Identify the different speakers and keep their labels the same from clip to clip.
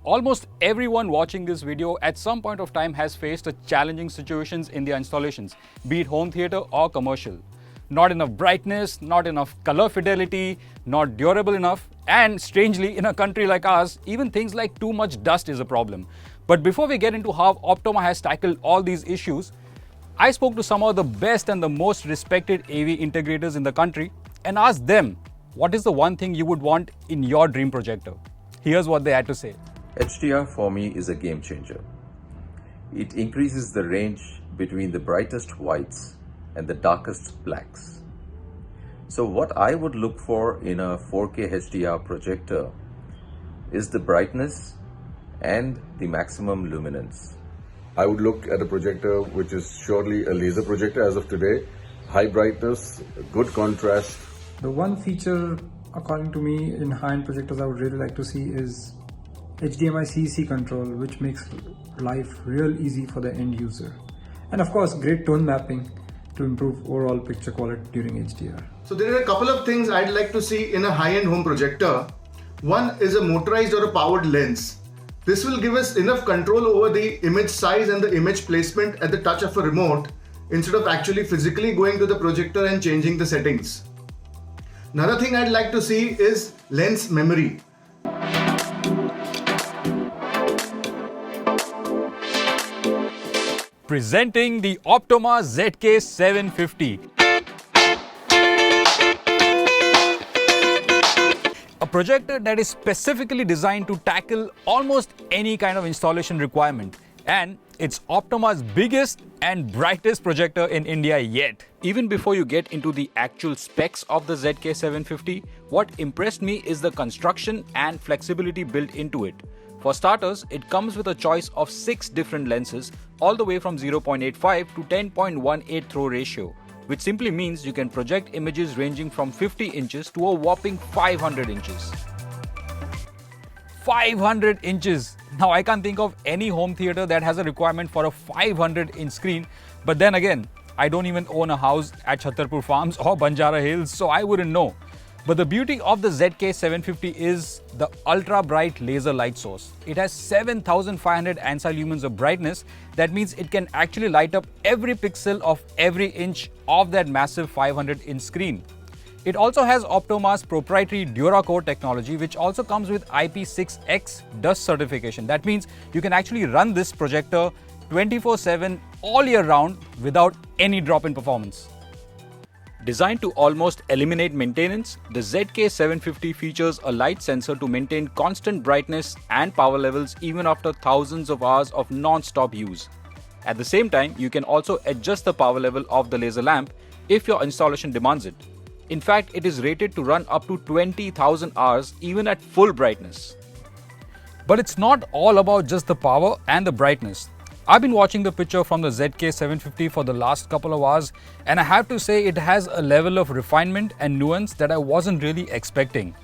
Speaker 1: Almost everyone watching this video at some point of time has faced a challenging situations in their installations, be it home theater or commercial. Not enough brightness, not enough color fidelity, not durable enough, and strangely, in a country like ours, even things like too much dust is a problem. But before we get into how Optoma has tackled all these issues, I spoke to some of the best and the most respected AV integrators in the country and asked them, what is the one thing you would want in your dream projector? Here's what they had to say.
Speaker 2: HDR for me is a game changer. It increases the range between the brightest whites and the darkest blacks. So what I would look for in a 4K HDR projector is the brightness and the maximum luminance.
Speaker 3: I would look at a projector which is surely a laser projector as of today. High brightness, good contrast.
Speaker 4: The one feature, according to me, in high-end projectors I would really like to see is HDMI CEC control, which makes life real easy for the end user. And of course, great tone mapping to improve overall picture quality during HDR.
Speaker 5: So there are a couple of things I'd like to see in a high-end home projector. One is a motorized or a powered lens. This will give us enough control over the image size and the image placement at the touch of a remote instead of actually physically going to the projector and changing the settings. Another thing I'd like to see is lens memory.
Speaker 1: Presenting the Optoma ZK750. A projector that is specifically designed to tackle almost any kind of installation requirement. And it's Optoma's biggest and brightest projector in India yet. Even before you get into the actual specs of the ZK750, what impressed me is the construction and flexibility built into it. For starters, it comes with a choice of 6 different lenses, all the way from 0.85 to 10.18 throw ratio, which simply means you can project images ranging from 50 inches to a whopping 500 inches. 500 inches! Now I can't think of any home theater that has a requirement for a 500-inch screen, but then again, I don't even own a house at Chhatarpur Farms or Banjara Hills, so I wouldn't know. But the beauty of the ZK750 is the ultra bright laser light source. It has 7500 ANSI lumens of brightness. That means it can actually light up every pixel of every inch of that massive 500-inch screen. It also has Optoma's proprietary DuraCore technology, which also comes with IP6X dust certification. That means you can actually run this projector 24/7 all year round without any drop in performance. Designed to almost eliminate maintenance, the ZK750 features a light sensor to maintain constant brightness and power levels even after thousands of hours of non-stop use. At the same time, you can also adjust the power level of the laser lamp if your installation demands it. In fact, it is rated to run up to 20,000 hours even at full brightness. But it's not all about just the power and the brightness. I've been watching the picture from the ZK750 for the last couple of hours, and I have to say it has a level of refinement and nuance that I wasn't really expecting.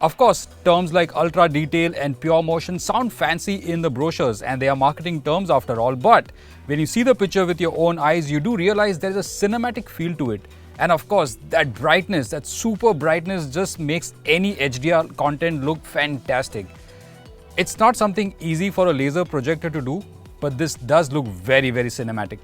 Speaker 1: Of course, terms like ultra detail and pure motion sound fancy in the brochures, and they are marketing terms after all, but when you see the picture with your own eyes, you do realize there's a cinematic feel to it. And of course, that brightness, that super brightness just makes any HDR content look fantastic. It's not something easy for a laser projector to do, but this does look very, very cinematic.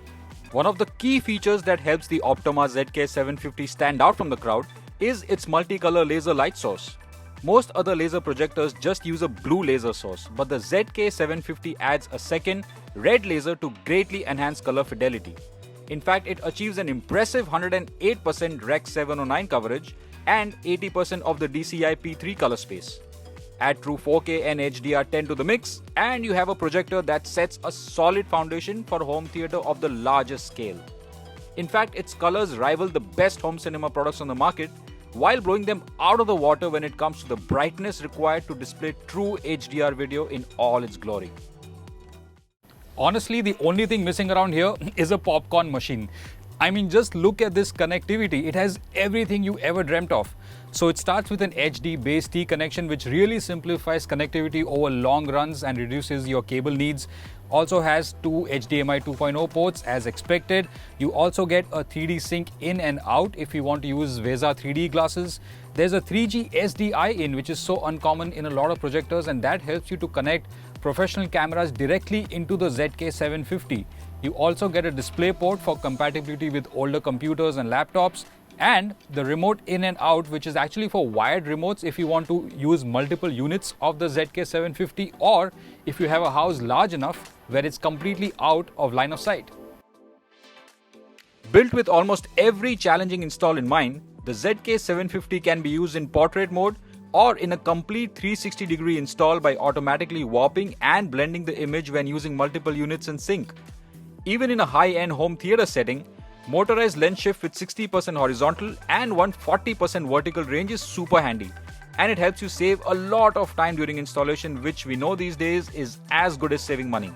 Speaker 1: One of the key features that helps the Optoma ZK750 stand out from the crowd is its multicolor laser light source. Most other laser projectors just use a blue laser source, but the ZK750 adds a second red laser to greatly enhance color fidelity. In fact, it achieves an impressive 108% Rec 709 coverage and 80% of the DCI P3 color space. Add true 4K and HDR10 to the mix, and you have a projector that sets a solid foundation for a home theater of the largest scale. In fact, its colors rival the best home cinema products on the market, while blowing them out of the water when it comes to the brightness required to display true HDR video in all its glory. Honestly, the only thing missing around here is a popcorn machine. I mean, just look at this connectivity. It has everything you ever dreamt of. So it starts with an HD base T connection, which really simplifies connectivity over long runs and reduces your cable needs. Also has two HDMI 2.0 ports as expected. You also get a 3D sync in and out if you want to use VESA 3D glasses. There's a 3G SDI in, which is so uncommon in a lot of projectors, and that helps you to connect professional cameras directly into the ZK750. You also get a display port for compatibility with older computers and laptops, and the remote in and out, which is actually for wired remotes if you want to use multiple units of the ZK750, or if you have a house large enough where it's completely out of line of sight. Built with almost every challenging install in mind, the ZK750 can be used in portrait mode or in a complete 360-degree install by automatically warping and blending the image when using multiple units in sync. Even in a high-end home theater setting, motorized lens shift with 60% horizontal and 140% vertical range is super handy, and it helps you save a lot of time during installation, which we know these days is as good as saving money.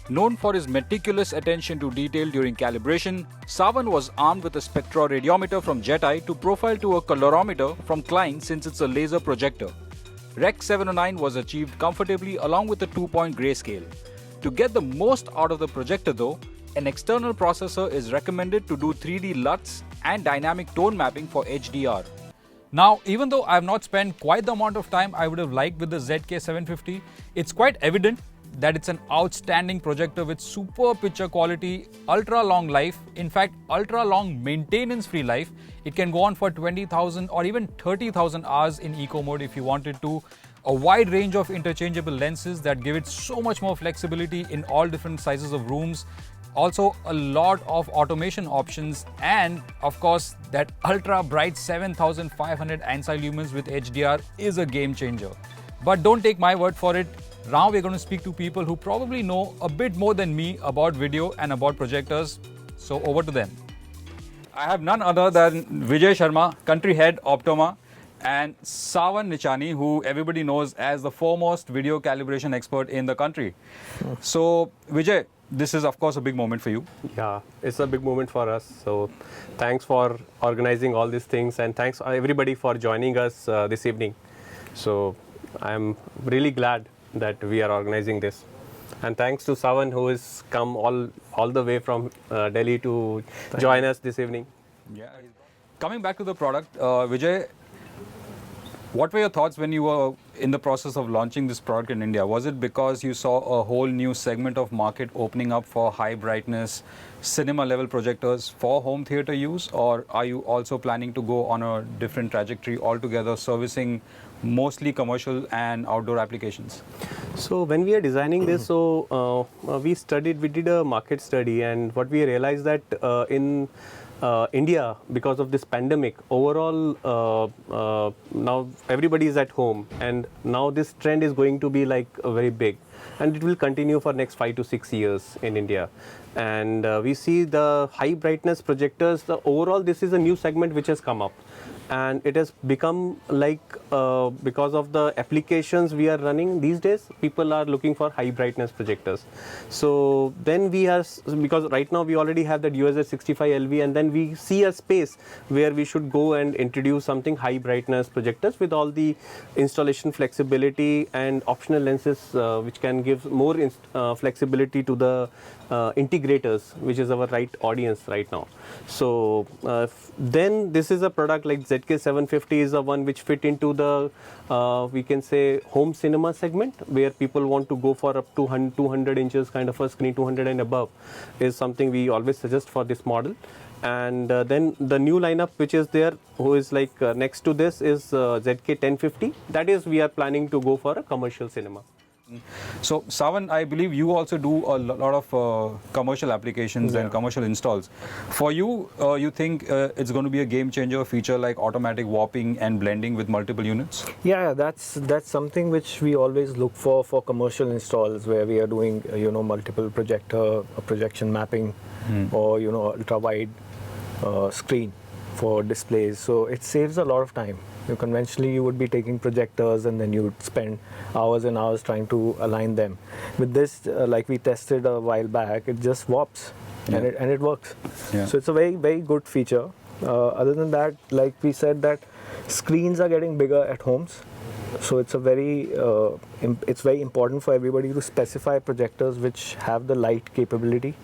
Speaker 1: Known for his meticulous attention to detail during calibration, Savan was armed with a spectroradiometer from Jet-Eye to profile to a colorimeter from Klein since it's a laser projector. Rec 709 was achieved comfortably along with a 2-point grayscale. To get the most out of the projector though, an external processor is recommended to do 3D LUTs and dynamic tone mapping for HDR. Now, even though I have not spent quite the amount of time I would have liked with the ZK750, it's quite evident that it's an outstanding projector with super picture quality, ultra long life, in fact ultra long maintenance free life. It can go on for 20,000 or even 30,000 hours in eco mode if you wanted to. A wide range of interchangeable lenses that give it so much more flexibility in all different sizes of rooms. Also a lot of automation options, and of course that ultra bright 7500 ANSI lumens with HDR is a game changer. But don't take my word for it. Now we're going to speak to people who probably know a bit more than me about video and about projectors. So over to them. I have none other than Vijay Sharma, country head Optoma, and Savan Nichani, who everybody knows as the foremost video calibration expert in the country. So Vijay, this is of course a big moment for you.
Speaker 6: Yeah, it's a big moment for us. So thanks for organizing all these things, and thanks everybody for joining us this evening. So I'm really glad that we are organizing this. And thanks to Savan, who has come all the way from Delhi to join us this evening.
Speaker 1: Yeah. Coming back to the product, Vijay, what were your thoughts when you were in the process of launching this product in India? Was it because you saw a whole new segment of market opening up for high brightness, cinema level projectors for home theater use, or are you also planning to go on a different trajectory altogether, servicing mostly commercial and outdoor applications?
Speaker 6: So when we are designing this, we did a market study, and what we realized that in India, because of this pandemic, overall now everybody is at home, and now this trend is going to be like very big, and it will continue for next 5 to 6 years in India. And we see the high brightness projectors, overall this is a new segment which has come up, and it has become like because of the applications we are running these days, people are looking for high brightness projectors. So then because right now we already have that USS65LV, and then we see a space where we should go and introduce something high brightness projectors with all the installation flexibility and optional lenses which can give more flexibility to the integrators, which is our right audience right now. So then this is a product like ZK750 is the one which fit into the we can say home cinema segment, where people want to go for up to 200 inches kind of a screen, 200 and above is something we always suggest for this model. And then the new lineup which is there, who is like next to this, is ZK1050. That is, we are planning to go for a commercial cinema.
Speaker 1: So Savan, I believe you also do a lot of commercial applications and commercial installs. For you, you think it's going to be a game changer feature like automatic warping and blending with multiple units?
Speaker 7: Yeah, that's something which we always look for commercial installs, where we are doing multiple projection mapping, or ultra wide screen for displays. So it saves a lot of time. Conventionally, you would be taking projectors and then you would spend hours and hours trying to align them. With this, like we tested a while back, it just warps and it works.
Speaker 1: Yeah.
Speaker 7: So it's a very, very good feature. Other than that, like we said, that screens are getting bigger at homes. So it's it's very important for everybody to specify projectors which have the light capability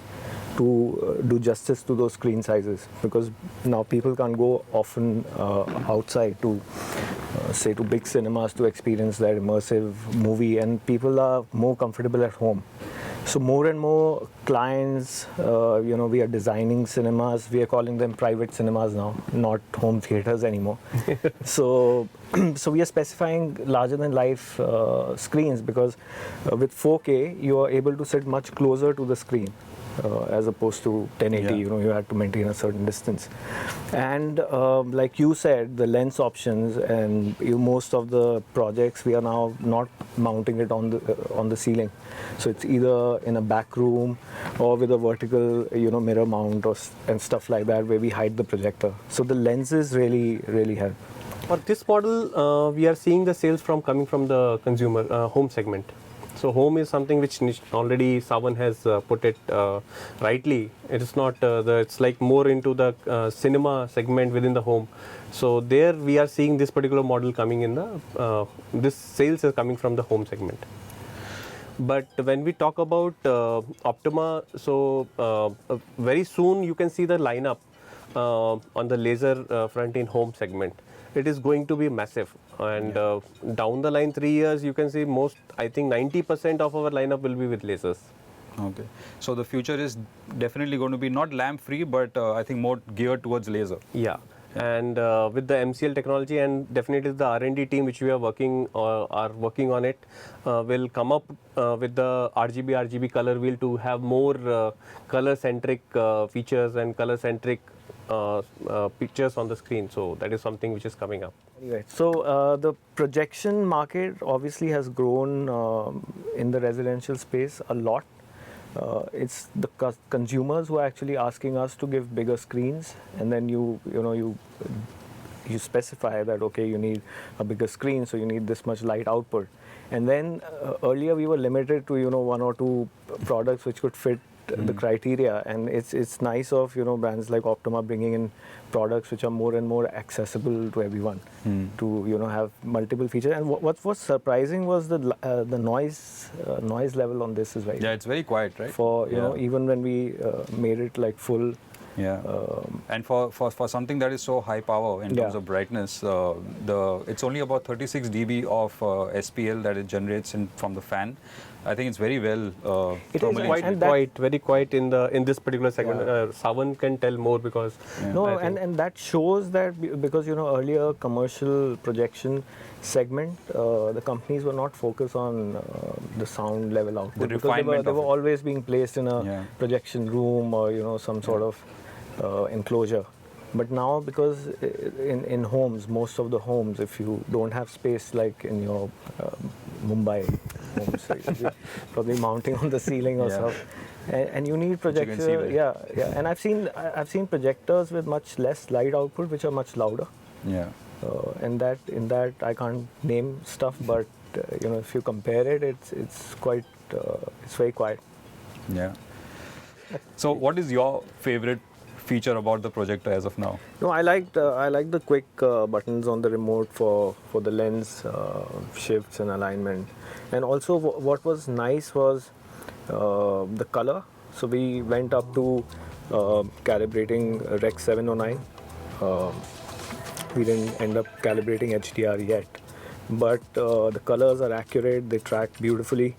Speaker 7: to do justice to those screen sizes, because now people can't go often outside to say to big cinemas to experience that immersive movie, and people are more comfortable at home. So more and more clients, we are designing cinemas. We are calling them private cinemas now, not home theaters anymore. So we are specifying larger than life screens, because with 4K you are able to sit much closer to the screen. As opposed to 1080,
Speaker 1: Yeah.
Speaker 7: you have to maintain a certain distance. And like you said, the lens options, and most of the projects we are now not mounting it on the ceiling. So it's either in a back room or with a vertical, mirror mount and stuff like that, where we hide the projector. So the lenses really help.
Speaker 6: For this model, we are seeing the sales coming from the consumer home segment. So home is something which already Savan has put it rightly. It is not it's like more into the cinema segment within the home. So there we are seeing this particular model coming in this sales is coming from the home segment. But when we talk about Optima, so very soon you can see the lineup on the laser front in home segment. It is going to be massive, and down the line 3 years you can see I think 90% of our lineup will be with lasers.
Speaker 1: Okay. So the future is definitely going to be not lamp free, but I think more geared towards laser.
Speaker 6: Yeah. And with the MCL technology, and definitely the R&D team which we are working on it, will come up with the RGB color wheel to have more color centric features and color centric pictures on the screen. So that is something which is coming up.
Speaker 7: Anyway, so the projection market obviously has grown in the residential space a lot. It's the consumers who are actually asking us to give bigger screens, and then you specify that, okay, you need a bigger screen, so you need this much light output. And then earlier we were limited to 1 or 2 products which could fit the criteria, and it's nice of brands like Optima bringing in products which are more and more accessible to everyone, to have multiple features. And what was surprising was the noise level on this is very
Speaker 1: Yeah, it's very quiet, right?
Speaker 7: for even when we made it like full.
Speaker 1: Yeah, and for something that is so high power in terms of brightness, it's only about 36 dB of SPL that it generates from the fan. I think it's very well
Speaker 7: It is,
Speaker 1: thermally
Speaker 7: and
Speaker 1: insulated.
Speaker 6: Very quiet in this particular segment. Savan can tell more because
Speaker 7: And that shows that because earlier commercial projection segment, the companies were not focused on the sound level output,
Speaker 1: The
Speaker 7: because
Speaker 1: refinement
Speaker 7: they
Speaker 1: of
Speaker 7: were
Speaker 1: it.
Speaker 7: always being placed in a projection room or some sort of enclosure. But now, because in homes, most of the homes, if you don't have space like in your Mumbai homes, so you're probably mounting on the ceiling or stuff, and you need
Speaker 1: Which you can see
Speaker 7: projector.
Speaker 1: there.
Speaker 7: Yeah. And I've seen projectors with much less light output, which are much louder.
Speaker 1: Yeah.
Speaker 7: And in that I can't name stuff, but if you compare it, it's quite it's very quiet.
Speaker 1: Yeah. So, what is your favorite feature about the projector as of now?
Speaker 7: No, I like the quick buttons on the remote for the lens shifts and alignment, and also what was nice was the color. So we went up to calibrating Rec 709. We didn't end up calibrating HDR yet, but the colors are accurate. They track beautifully.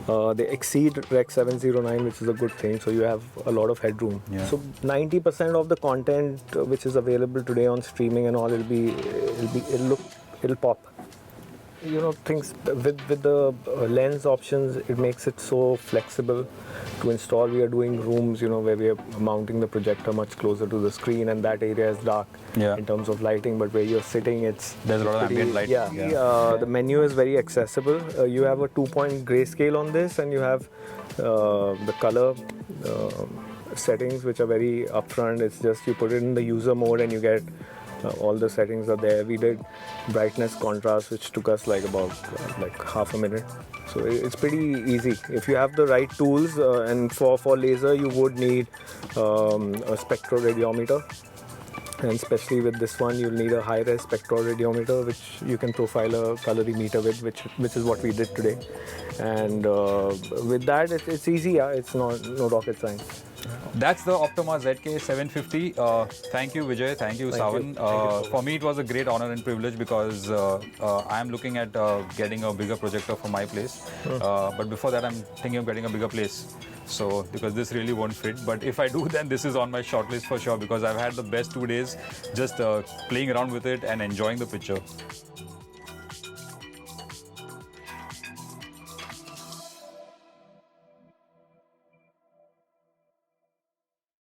Speaker 7: They exceed Rec 709, which is a good thing. So you have a lot of headroom.
Speaker 1: Yeah.
Speaker 7: So 90% of the content which is available today on streaming and all, it'll pop. Things with the lens options, it makes it so flexible to install. We are doing rooms, where we are mounting the projector much closer to the screen, and that area is dark in terms of lighting. But where you're sitting,
Speaker 1: There's a lot of ambient light.
Speaker 7: The menu is very accessible. You have a 2-point grayscale on this, and you have the color settings, which are very upfront. It's just you put it in the user mode, and you get all the settings are there. We did brightness contrast, which took us about half a minute. So it's pretty easy. If you have the right tools, and for laser, you would need a spectroradiometer. and especially with this one, you'll need a high-res spectroradiometer, which you can profile a colorimeter with, which is what we did today. And with that, it's easy. Yeah, it's no rocket science.
Speaker 1: That's the Optima ZK 750. Thank you, Vijay. Thank you, Savan. For me, it was a great honor and privilege because I am looking at getting a bigger projector for my place. But before that, I'm thinking of getting a bigger place. So, because this really won't fit. But if I do, then this is on my shortlist for sure because I've had the best 2 days just playing around with it and enjoying the picture.